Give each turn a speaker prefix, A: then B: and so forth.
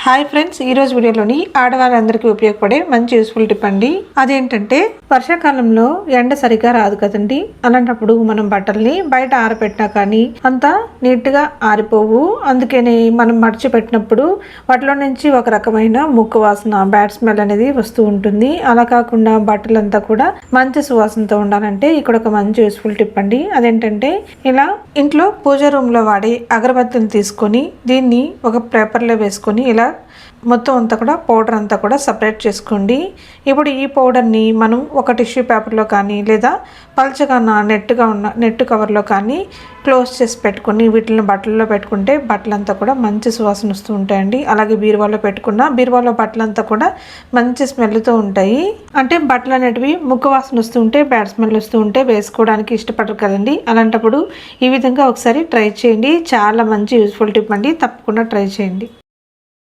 A: Hi friends, ఈరోజు వీడియోలోని ఆడవాళ్ళందరికీ ఉపయోగపడే మంచి యూస్ఫుల్ టిప్ అండి. అదేంటంటే వర్షాకాలంలో ఎండ సరిగ్గా రాదు కదండి. అలాంటప్పుడు మనం బట్టల్ని బయట ఆరబెట్టినా కానీ అంతా నీట్గా ఆరిపోవు. అందుకని మనం మడిచి పెట్టినప్పుడు వాటిలో నుంచి ఒక రకమైన ముక్కు వాసన, బ్యాడ్ స్మెల్ అనేది వస్తూ ఉంటుంది. అలా కాకుండా బట్టలంతా కూడా మంచి సువాసనతో ఉండాలంటే ఇక్కడ ఒక మంచి యూస్ఫుల్ టిప్ అండి. అదేంటంటే ఇలా ఇంట్లో పూజ రూమ్ లో వాడే అగరబత్తిని తీసుకొని దీన్ని ఒక పేపర్లో వేసుకొని ఇలా మొత్తం అంతా కూడా పౌడర్ అంతా కూడా సపరేట్ చేసుకోండి. ఇప్పుడు ఈ పౌడర్ని మనం ఒక టిష్యూ పేపర్లో కానీ లేదా పల్చగా నెట్ కవర్లో కానీ క్లోజ్ చేసి పెట్టుకొని వీటిని బట్టల్లో పెట్టుకుంటే బట్టలంతా కూడా మంచి సువాసన వస్తూ ఉంటాయండి. అలాగే బీరువాలో బట్టలంతా కూడా మంచి స్మెల్తో ఉంటాయి. అంటే బట్టలు అనేటివి ముక్కు వాసన వస్తూ ఉంటే, బ్యాడ్ స్మెల్ వస్తూ ఉంటే వేసుకోవడానికి ఇష్టపడరు కదండి. అలాంటప్పుడు ఈ విధంగా ఒకసారి ట్రై చేయండి. చాలా మంచి యూస్ఫుల్ టిప్ అండి, తప్పకుండా ట్రై చేయండి.